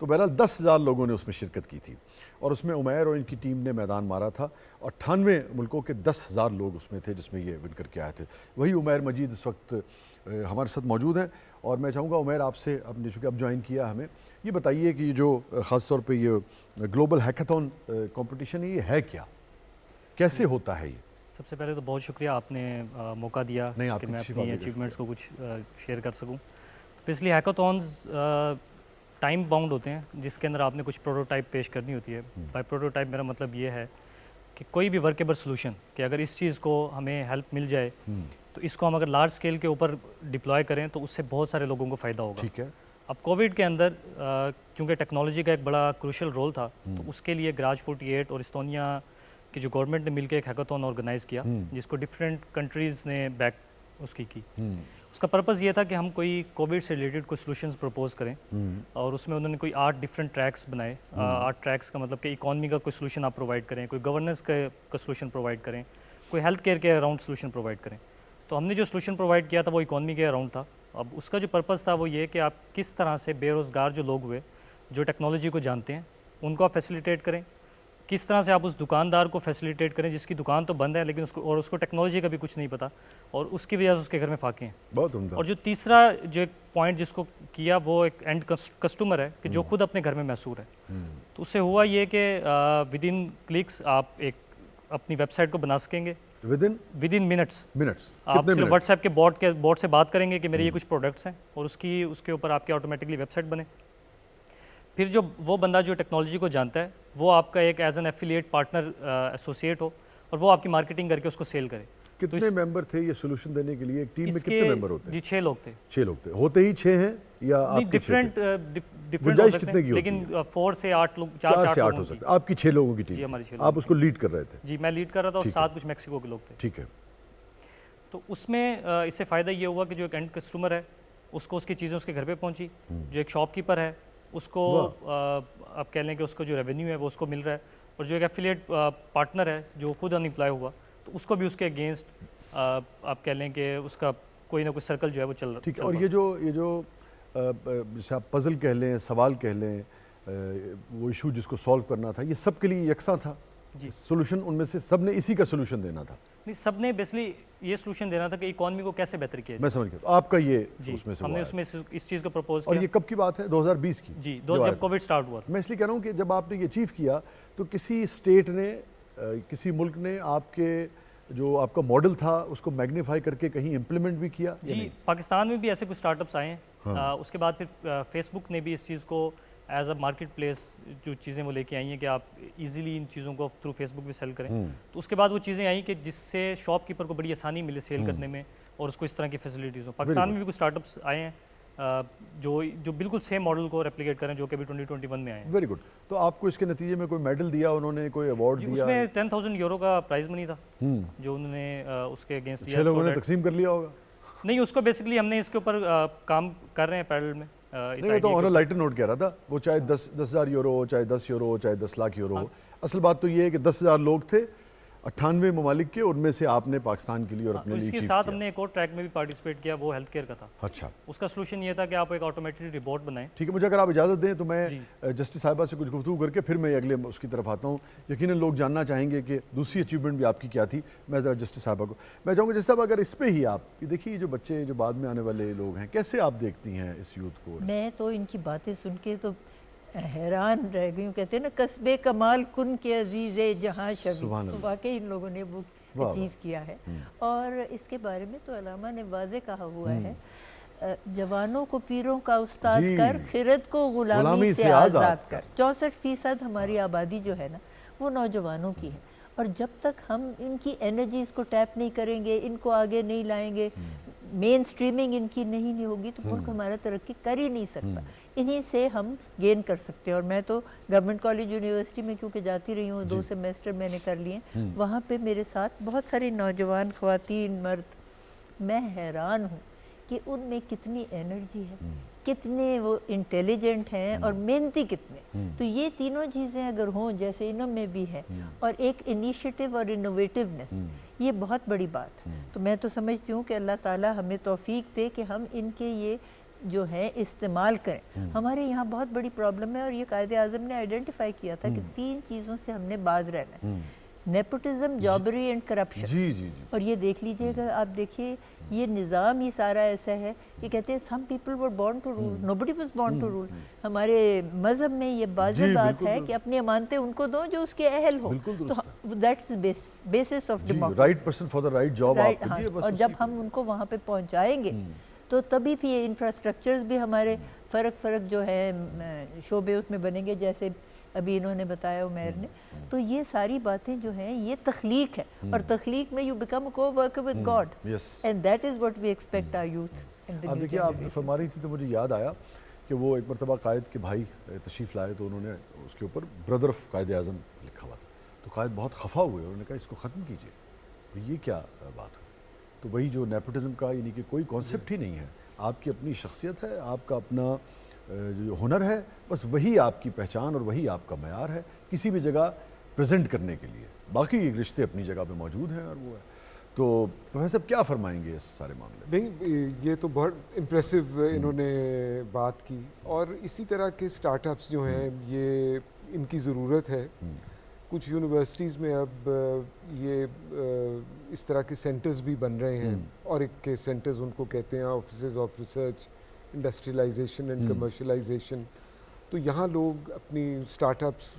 تو بہرحال 10,000 لوگوں نے اس میں شرکت کی تھی، اور اس میں عمیر اور ان کی ٹیم نے میدان مارا تھا، اور 98 ملکوں کے 10,000 لوگ اس میں تھے جس میں یہ ون کر کے آئے تھے۔ وہی عمیر مجید اس وقت ہمارے ساتھ موجود ہیں، اور میں چاہوں گا عمیر آپ سے، آپ نے چونکہ اب جوائن کیا ہمیں، یہ بتائیے کہ یہ جو خاص طور پہ یہ گلوبل ہیکاتھون کمپٹیشن ہے، یہ ہے کیا، کیسے ہوتا ہے یہ؟ سب سے پہلے تو بہت شکریہ، آپ نے موقع دیا کہ میں اپنی اچیومنٹس کو کچھ شیئر کر سکوں۔ تو بیسکلی ہیکاتھونز ٹائم باؤنڈ ہوتے ہیں، جس کے اندر آپ نے کچھ پروٹوٹائپ پیش کرنی ہوتی ہے۔ بائی پروٹوٹائپ میرا مطلب یہ ہے کہ کوئی بھی ورکیبل سولوشن، کہ اگر اس چیز کو ہمیں ہیلپ مل جائے تو اس کو ہم اگر لارج اسکیل کے اوپر ڈپلوائے کریں تو اس سے بہت سارے لوگوں کو فائدہ ہوگا۔ ٹھیک ہے۔ اب کووڈ کے اندر چونکہ ٹیکنالوجی کا ایک بڑا کروشل رول تھا، تو اس کے لیے گراج 48 اور استونیا کہ جو گورنمنٹ نے مل کے ایک ہیکاتھون آرگنائز کیا، جس کو ڈفرینٹ کنٹریز نے بیک اس کی اس کا پرپز یہ تھا کہ ہم کوئی کووڈ سے ریلیٹڈ کوئی سولوشنز پروپوز کریں، اور اس میں انہوں نے کوئی 8 ڈفرینٹ ٹریکس بنائے۔ 8 ٹریکس کا مطلب کہ اکانومی کا کوئی سولوشن آپ پرووائڈ کریں، کوئی گورننس کا سولوشن پرووائڈ کریں، کوئی ہیلتھ کیئر کے اراؤنڈ سولوشن پرووائڈ کریں۔ تو ہم نے جو سولوشن پرووائڈ کیا تھا وہ اکانومی کے اراؤنڈ تھا۔ اب اس کا جو پرپز تھا وہ یہ کہ آپ کس طرح سے بے روزگار جو لوگ ہوئے، جو ٹیکنالوجی کو جانتے ہیں، ان کو آپ فیسیلیٹیٹ کریں، کس طرح سے آپ اس دکاندار کو فیسیلیٹیٹ کریں جس کی دکان تو بند ہے لیکن اس کو ٹیکنالوجی کا بھی کچھ نہیں پتا، اور اس کی وجہ سے اس کے گھر میں فاقے ہیں۔ بہت عمدہ۔ اور جو تیسرا جو ایک پوائنٹ جس کو کیا وہ ایک اینڈ کسٹمر ہے، کہ جو خود اپنے گھر میں محصور ہے۔ تو اس سے ہوا یہ کہ ود ان کلکس آپ ایک اپنی ویب سائٹ کو بنا سکیں گے، ود ان منٹس آپ صرف واٹس ایپ کے بورڈ سے بات کریں گے کہ میرے یہ کچھ پروڈکٹس ہیں، اور اس کے اوپر آپ کی آٹومیٹکلی ویب سائٹ بنے۔ پھر جو وہ بندہ جو ٹیکنالوجی کو جانتا ہے وہ آپ کا ایک as an affiliate partner associate ہو، اور وہ آپ کی مارکیٹنگ کر کے اس کو سیل کرے۔ کتنے ممبر تھے یہ سولوشن دینے کے لیے؟ ایک ٹیم میں کتنے ممبر ہوتے ہیں؟ جی 6 لوگ تھے۔ 6 لوگ تھے، ہوتے ہی 6 ہیں یا آپ کے ڈفرینٹ ہو سکتے ہیں، لیکن 4 سے 8 لوگ، 4 سے 8 ہو سکتے ہیں۔ آپ کی 6 لوگوں کی ٹیم؟ جی ہماری 6 لوگ۔ آپ اس کو لیڈ کر رہے تھے؟ جی میں لیڈ کر رہا تھا، اور ساتھ کچھ میکسیکو کے لوگ تھے۔ ٹھیک ہے۔ تو اس میں اس سے فائدہ یہ ہوا کہ جو ایک اینڈ کسٹمر ہے اس کو اس کی چیزیں اس کے گھر پہ پہنچی، جو ایک شاپ کیپر ہے اس کو آپ کہہ لیں کہ اس کو جو ریونیو ہے وہ اس کو مل رہا ہے، اور جو ایک ایفیلیٹ پارٹنر ہے جو خود ان امپلائی ہوا تو اس کو بھی اس کے اگینسٹ آپ کہہ لیں کہ اس کا کوئی نہ کوئی سرکل جو ہے وہ چل رہا ہے۔ ٹھیک ہے۔ اور یہ جو جیسے آپ پزل کہہ لیں، سوال کہہ لیں، وہ ایشو جس کو سالو کرنا تھا، یہ سب کے لیے یکساں تھا؟ جی سولوشن ان میں سے سب نے اسی کا سولوشن دینا تھا؟ نہیں، سب نے بیسکلی یہ سولوشن دینا تھا کہ اکانومی کو کیسے بہتر کیا جائے۔ میں سمجھ گیا، آپ کا یہ اس میں سے ہم نے اس میں اس چیز کو پرپوز کیا۔ اور یہ کب کی بات ہے؟ 2020 کی؟ جی جب کووڈ سٹارٹ ہوا۔ میں اس لیے کہہ رہا ہوں کہ جب آپ نے یہ اچیو کیا تو کسی اسٹیٹ نے، کسی ملک نے آپ کے جو آپ کا ماڈل تھا اس کو میگنیفائی کر کے کہیں امپلیمنٹ بھی کیا؟ جی پاکستان میں بھی ایسے کچھ اسٹارٹ اپس آئے ہیں۔ اس کے بعد پھر فیس بک نے بھی اس چیز کو ایز اے مارکیٹ پلیس جو چیزیں وہ لے کے آئی ہیں کہ آپ ایزیلی ان چیزوں کو تھرو فیس بک بھی سیل کریں، تو اس کے بعد وہ چیزیں آئیں کہ جس سے شاپ کیپر کو بڑی آسانی ملے سیل کرنے میں، اور اس کو اس طرح کی فیسلٹیز ہوں۔ پاکستان میں بھی کچھ اسٹارٹ اپس آئے ہیں جو بالکل سیم ماڈل کو ریپلیکیٹ کریں جو کہ ابھی 2021 میں آئے ہیں. Very good. تو آپ کو اس کے نتیجے میں کوئی میڈل دیا انہوں نے, کوئی ایوارڈ جی, دیا؟ اس میں 10,000 یورو کا پرائز منی تھا جو انہوں نے اس کے اگینسٹ دیا. 6 لوگوں نے تقسیم کر لیا ہوگا؟ نہیں, اس کو بیسکلی ہم نے اس کے اوپر کام کر رے ہیں پیرل میں. نہیں, تو آن لائٹر نوٹ کہہ رہا تھا, وہ چاہے 10,000 یورو ہو, چاہے 10 یورو ہو, چاہے 10 لاکھ یورو ہو. اصل بات تو یہ ہے کہ 10,000 لوگ تھے 98 ممالک کے, ان میں سے آپ نے پاکستان کے لیے اور اپنے لیے اس کے ساتھ ہم نے ایک اور ٹریک میں بھی پارٹیسپیٹ کیا, وہ ہیلتھ کیئر کا تھا. اچھا, اس کا سلوشن یہ تھا کہ آپ ایک آٹومیٹڈ رپورٹ بنائیں. ٹھیک ہے. مجھے اگر آپ اجازت دیں تو میں جسٹس صاحبہ سے کچھ گفتگو کر کے پھر میں اگلے اس کی طرف آتا ہوں. یقیناً لوگ جاننا چاہیں گے کہ دوسری اچیومنٹ بھی آپ کی کیا تھی. میں ذرا جسٹس صاحبہ کو میں چاہوں گا, جسٹس صاحب اگر اس پہ ہی آپ دیکھیے جو بچے جو بعد میں آنے والے لوگ ہیں, کیسے آپ دیکھتی ہیں اس یوتھ کو؟ میں تو ان کی باتیں سن کے تو حیران رہ گئی ہوں. کہتے ہیں نا قصب کمال کن کے عزیز جہاں شبی, تو واقعی ان لوگوں نے وہ اچیو کیا ہے. اور اس کے بارے میں تو علامہ نے واضح کہا ہوا ہے, جوانوں کو پیروں کا استاد کر, خرد کو غلامی سے آزاد کر. 64% ہماری آبادی جو ہے نا وہ نوجوانوں کی ہے, اور جب تک ہم ان کی انرجیز کو ٹیپ نہیں کریں گے, ان کو آگے نہیں لائیں گے, مین سٹریمنگ ان کی نہیں ہوگی, تو ملک ہمارا ترقی کر ہی نہیں سکتا. انہی سے ہم گین کر سکتے ہیں. اور میں تو گورنمنٹ کالج یونیورسٹی میں کیونکہ جاتی رہی ہوں, 2 سیمیسٹر میں نے کر لیے, وہاں پہ میرے ساتھ بہت ساری نوجوان خواتین مرد, میں حیران ہوں کہ ان میں کتنی انرجی ہے, کتنے وہ انٹیلیجنٹ ہیں اور محنتی کتنے. تو یہ تینوں چیزیں اگر ہوں جیسے انہوں میں بھی ہے, اور ایک انیشیٹو اور انوویٹیونیس, یہ بہت بڑی بات. تو میں تو سمجھتی ہوں کہ اللہ تعالیٰ ہمیں توفیق دے کہ ہم ان کے یہ جو ہے استعمال کریں. ہمارے یہاں بہت بڑی پرابلم ہے, اور یہ قائد اعظم نے آئیڈینٹیفائی کیا تھا کہ 3 چیزوں سے ہم نے باز رہنا ہے, نیپوٹزم, جابری اینڈ کرپشن. اور یہ دیکھ لیجئے گا, آپ دیکھیے یہ نظام ہی سارا ایسا ہے کہ کہتے ہیں some people were born to rule, nobody was born to rule. ہمارے مذہب میں یہ واضح بات ہے کہ اپنی امانتیں ان کو دو جو اس کے اہل ہو. تو that's basis of democracy, right person for the right job. اور جب ہم ان کو وہاں پہ پہنچائیں گے تو تبھی بھی یہ انفراسٹرکچرز بھی ہمارے فرق جو ہے شعبے اس میں بنیں گے, جیسے ابھی انہوں نے بتایا عمیر نے. تو یہ ساری باتیں جو ہیں یہ تخلیق ہے, اور تخلیق میں you become co work with God, and that is what we expect our youth. اب دیکھیے آپ فرما رہی تھی تو مجھے یاد آیا کہ وہ ایک مرتبہ قائد کے بھائی تشریف لائے, تو انہوں نے اس کے اوپر برادر آف قائد اعظم لکھا ہوا تھا. تو قائد بہت خفا ہوئے, انہوں نے کہا اس کو ختم کیجیے. تو یہ کیا بات ہوئی؟ تو وہی جو نیپوٹزم کا, یعنی کہ کوئی کانسیپٹ ہی نہیں ہے, آپ کی اپنی شخصیت ہے, آپ کا اپنا جو ہنر ہے, بس وہی آپ کی پہچان اور وہی آپ کا معیار ہے کسی بھی جگہ پریزنٹ کرنے کے لیے. باقی رشتے اپنی جگہ پہ موجود ہیں اور وہ ہے. تو پروفیسر کیا فرمائیں گے اس سارے معاملے؟ نہیں, یہ تو بہت امپریسو انہوں نے بات کی, اور اسی طرح کے سٹارٹ اپس جو ہیں یہ ان کی ضرورت ہے. کچھ یونیورسٹیز میں اب یہ اس طرح کے سینٹرز بھی بن رہے ہیں, اور ایک کے سینٹرز ان کو کہتے ہیں offices of research, industrialization and commercialization. تو یہاں لوگ اپنی سٹارٹ اپس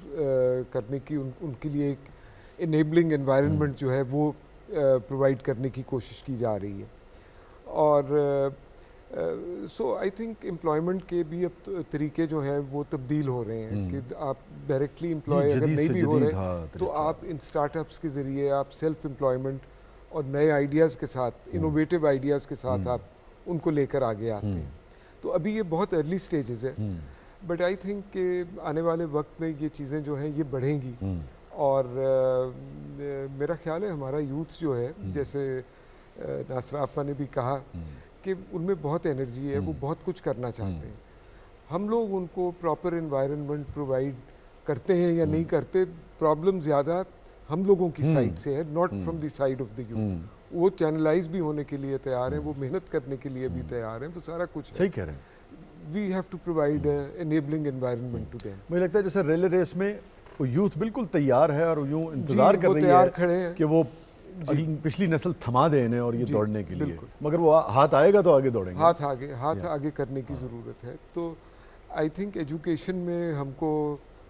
کرنے کی ان کے لیے ایک انیبلنگ انوائرنمنٹ جو ہے وہ پرووائڈ کرنے کی کوشش کی جا رہی ہے. اور سو آئی تھنک امپلائمنٹ کے بھی اب طریقے جو ہیں وہ تبدیل ہو رہے ہیں کہ آپ ڈائریکٹلی امپلائی اگر نہیں بھی ہو رہے تو آپ ان سٹارٹ اپس کے ذریعے آپ سیلف امپلائمنٹ اور نئے آئیڈیاز کے ساتھ, انوویٹیو آئیڈیاز کے ساتھ آپ ان کو لے کر آگے آتے ہیں. تو ابھی یہ بہت ارلی سٹیجز ہے, بٹ آئی تھنک کہ آنے والے وقت میں یہ چیزیں جو ہیں یہ بڑھیں گی. اور میرا خیال ہے ہمارا یوتھ جو ہے, جیسے ناصرہ آپا نے بھی کہا کہ ان میں بہت انرجی ہے, وہ بہت کچھ کرنا چاہتے ہیں. ہم لوگ ان کو پراپر انوائرنمنٹ پرووائڈ کرتے ہیں یا نہیں کرتے, پرابلم زیادہ ہم لوگوں کی سائڈ سے ہے, not from the side of the youth. وہ چینلائز بھی ہونے کے لیے تیار ہیں, وہ محنت کرنے کے لیے بھی تیار ہیں, وہ سارا کچھ ہے. صحیح کہہ رہے ہیں. We have to provide enabling environment to them. مجھے لگتا ہے جیسے ریلے ریس میں وہ یوتھ بالکل تیار ہے اور یوں انتظار کر رہی ہے کھڑے ہیں کہ وہ پچھلی نسل تھما دے انہیں اور یہ دوڑنے کے لیے, مگر وہ ہاتھ آئے گا تو آگے دوڑیں گے. ہاتھ آگے کرنے کی ضرورت ہے. تو آئی تھنک ایجوکیشن میں ہم کو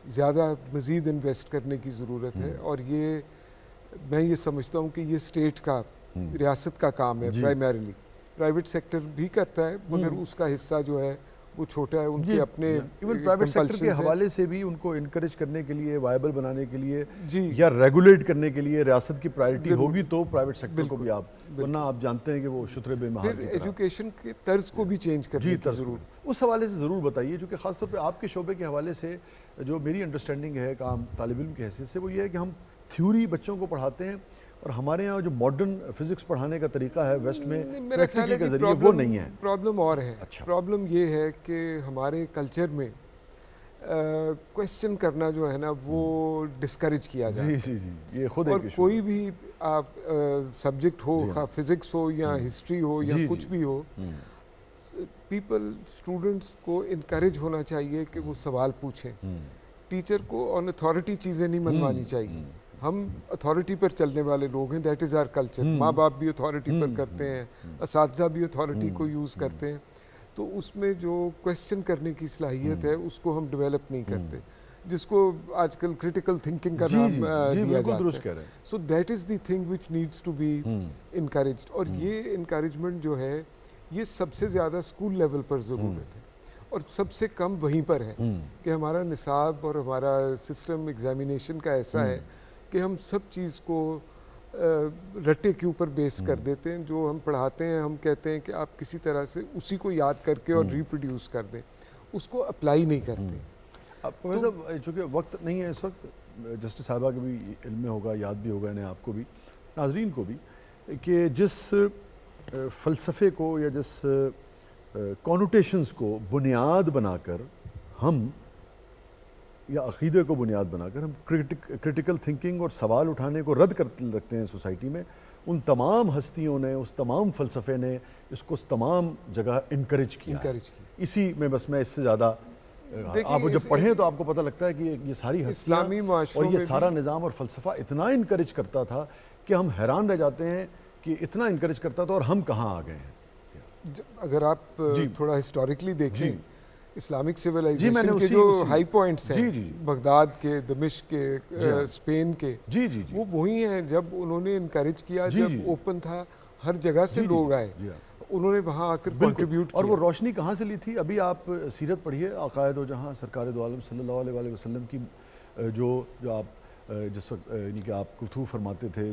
زیادہ مزید انویسٹ کرنے کی ضرورت ہے, اور یہ میں یہ سمجھتا ہوں کہ یہ اسٹیٹ کا, ریاست کا کام ہے پرائمریلی. پرائیویٹ سیکٹر بھی کرتا ہے, مگر اس کا حصہ جو ہے وہ چھوٹا ہے, ان کے اپنے ایون پرائیویٹ سیکٹر کے compulsions ہیں. حوالے سے بھی ان کو انکریج کرنے کے لیے, وائبل بنانے کے لیے جی یا ریگولیٹ کرنے کے لیے ریاست کی پرائرٹی ہوگی تو پرائیویٹ سیکٹر کو بھی آپ, ورنہ آپ جانتے ہیں کہ وہ شتر بے مہار پھر کی طرح. ایجوکیشن کے طرز کو بھی چینج کرنے کی ضرورت. اس حوالے سے ضرور بتائیے, چونکہ خاص طور پہ آپ کے شعبے کے حوالے سے جو میری انڈرسٹینڈنگ ہے کام طالب علم کی حیثیت سے, وہ یہ ہے کہ ہم تھیوری بچوں کو پڑھاتے ہیں, اور ہمارے یہاں جو ماڈرن فزکس پڑھانے کا طریقہ ہے ویسٹ میں میرا خیال ہے پریکٹیکل کے کہ ذریعے وہ نہیں ہے. پرابلم اور ہے. اچھا. پرابلم یہ ہے کہ ہمارے کلچر میں کویسچن کرنا جو ہے نا وہ ڈسکریج کیا جاتا ہے. جی یہ خود اور ایک کوئی بھی آپ سبجیکٹ ہو, خواہ فزکس ہو یا ہسٹری ہو یا کچھ بھی ہو, پیپل اسٹوڈنٹس کو انکریج ہونا چاہیے کہ وہ سوال پوچھیں. ٹیچر کو آن اتھارٹی چیزیں نہیں منوانی چاہیے. ہم اتھارٹی پر چلنے والے لوگ ہیں, دیٹ از آر کلچر. ماں باپ بھی اتھارٹی پر کرتے ہیں, اساتذہ بھی اتھارٹی کو یوز کرتے ہیں. تو اس میں جو کویسچن کرنے کی صلاحیت ہے اس کو ہم ڈیولپ نہیں کرتے, جس کو آج کل کریٹیکل تھنکنگ کا نام دیا جاتا ہے. So that is the thing which needs to be encouraged. اور یہ انکریجمنٹ جو ہے یہ سب سے زیادہ اسکول لیول پر ضرورت ہے, اور سب سے کم وہیں پر ہے کہ ہمارا نصاب اور ہمارا سسٹم ایگزامینیشن کا ایسا ہے کہ ہم سب چیز کو رٹے کے اوپر بیس کر دیتے ہیں. جو ہم پڑھاتے ہیں ہم کہتے ہیں کہ آپ کسی طرح سے اسی کو یاد کر کے اور ریپروڈیوس کر دیں, اس کو اپلائی نہیں کرتے. اب چونکہ وقت نہیں ہے اس وقت, جسٹس صاحبہ کو بھی علم میں ہوگا, یاد بھی ہوگا انہیں, آپ کو بھی, ناظرین کو بھی, کہ جس فلسفے کو یا جس کونوٹیشنز کو بنیاد بنا کر ہم, یا عقیدے کو بنیاد بنا کر ہم کرٹیکل تھنکنگ اور سوال اٹھانے کو رد کرتے لگتے ہیں سوسائٹی میں, ان تمام ہستیوں نے, اس تمام فلسفے نے اس کو تمام جگہ انکریج کیا. اسی میں بس میں اس سے زیادہ, آپ جب پڑھیں تو آپ کو پتہ لگتا ہے کہ یہ ساری ہستیاں اور یہ سارا نظام اور فلسفہ اتنا انکریج کرتا تھا کہ ہم حیران رہ جاتے ہیں کہ اتنا انکریج کرتا تھا اور ہم کہاں آ گئے ہیں. اگر آپ تھوڑا ہسٹوریکلی دیکھیں اسلامک سویلائزیشن کے جو ہائی پوائنٹس ہیں, بغداد کے, دمشق کے, اسپین کے, وہ وہی ہیں جب انہوں نے انکریج کیا, جب اوپن تھا, ہر جگہ سے لوگ آئے, انہوں نے وہاں آ کر کنٹریبیوٹ کیا. اور وہ روشنی کہاں سے لی تھی؟ ابھی آپ سیرت پڑھیے آقائے دو جہاں سرکار دو عالم صلی اللہ علیہ وسلم کی, جو آپ جس وقت یعنی کہ آپ گفتگو فرماتے تھے,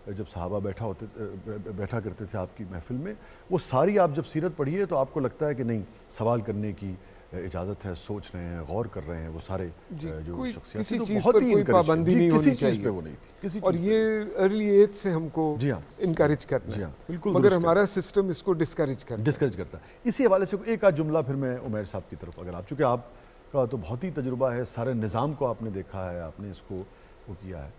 جب صحابہ بیٹھا کرتے تھے آپ کی محفل میں, وہ ساری آپ جب سیرت پڑھیے تو آپ کو لگتا ہے کہ نہیں, سوال کرنے کی اجازت ہے, سوچ رہے ہیں, غور کر رہے ہیں. وہ سارے جو شخصیات کسی چیز پر کوئی پابندی نہیں ہونی چاہیے, اور یہ ارلی ایج سے ہم کو انکریج کرنا ہے, مگر ہمارا سسٹم اس کو ڈسکریج کرتا ہے. اسی حوالے سے ایک آدھ جملہ پھر میں عمیر صاحب کی طرف, اگر آپ, چونکہ آپ کا تو بہت ہی تجربہ ہے, سارے نظام کو آپ نے دیکھا ہے, آپ نے اس کو وہ کیا ہے,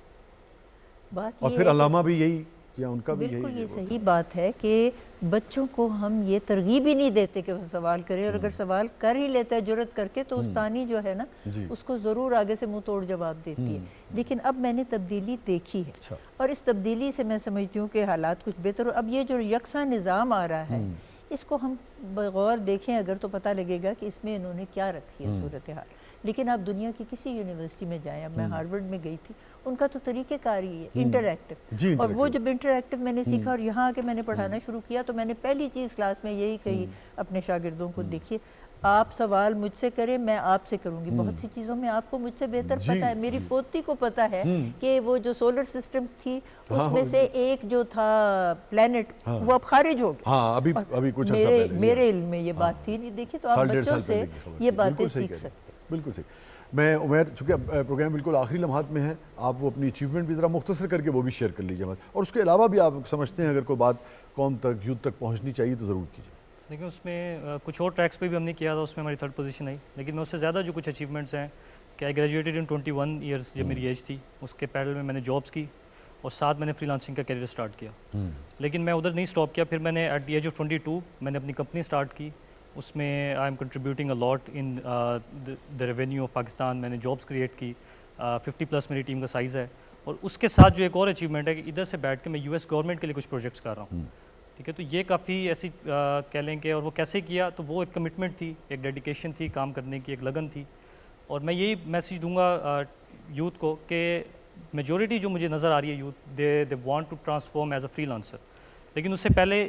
اور پھر علامہ بھی یہی یا ان کا بھی یہی. بالکل یہ صحیح بات ہے کہ بچوں کو ہم یہ ترغیب ہی نہیں دیتے کہ وہ سوال کریں, اور اگر سوال کر ہی لیتا ہے جرأت کر کے تو استانی جو ہے نا اس کو ضرور آگے سے منہ توڑ جواب دیتی ہے. لیکن اب میں نے تبدیلی دیکھی ہے, اور اس تبدیلی سے میں سمجھتی ہوں کہ حالات کچھ بہتر ہو. اب یہ جو یکساں نظام آ رہا ہے اس کو ہم بغور دیکھیں اگر تو پتہ لگے گا کہ اس میں انہوں نے کیا رکھی ہے صورتحال. لیکن آپ دنیا کی کسی یونیورسٹی میں جائیں, اب میں ہارورڈ میں گئی تھی, ان کا تو طریقہ کار ہی ہے انٹریکٹیو, اور وہ جب انٹریکٹیو میں نے سیکھا اور یہاں آ کے میں نے پڑھانا شروع کیا تو میں نے پہلی چیز کلاس میں یہی کہی اپنے شاگردوں کو, دیکھیے آپ سوال مجھ سے کریں, میں آپ سے کروں گی. بہت سی چیزوں میں آپ کو مجھ سے بہتر پتہ ہے. میری پوتی کو پتہ ہے کہ وہ جو سولر سسٹم تھی اس میں سے ایک جو تھا پلینٹ وہ اب خارج ہو گیا. میرے علم میں یہ بات تھی نہیں. دیکھیے تو آپ بچوں سے یہ باتیں سیکھ سکتے ہیں. بالکل صحیح. میں عمیر, چونکہ پروگرام بالکل آخری لمحات میں ہے, آپ وہ اپنی اچیومنٹ بھی ذرا مختصر کر کے وہ بھی شیئر کر لیجیے ہمارے, اور اس کے علاوہ بھی آپ سمجھتے ہیں اگر کوئی بات قوم تک, یوتھ تک پہنچنی چاہیے تو ضرور کیجیے. لیکن اس میں کچھ اور ٹریکس پہ بھی ہم نے کیا تھا, اس میں ہماری 3rd پوزیشن آئی. لیکن میں اس سے زیادہ جو کچھ اچیومنٹس ہیں کہ آئی گریجویٹڈ ان 21 ایئرس جب میری ایج تھی, اس کے پیرل میں میں نے جابس کی, اور ساتھ میں نے فری لانسنگ کا کیریئر اسٹارٹ کیا. لیکن میں ادھر نہیں اسٹاپ کیا, پھر میں نے ایٹ دی ایج آف 22 میں نے اپنی کمپنی اسٹارٹ کی. اس میں I am contributing a lot in the revenue of Pakistan. میں نے جابس کریٹ کی, 50+ میری ٹیم کا سائز ہے. اور اس کے ساتھ جو ایک اور اچیومنٹ ہے کہ ادھر سے بیٹھ کے میں US گورنمنٹ کے لیے کچھ پروجیکٹس کر رہا ہوں. ٹھیک ہے, تو یہ کافی ایسی کہہ لیں کہ, اور وہ کیسے کیا, تو وہ ایک کمٹمنٹ تھی, ایک ڈیڈیکیشن تھی کام کرنے کی, ایک لگن تھی. اور میں یہی میسیج دوں گا یوتھ کو کہ میجورٹی جو مجھے نظر آ رہی ہے youth, they want to transform as a freelancer. لیکن اس سے پہلے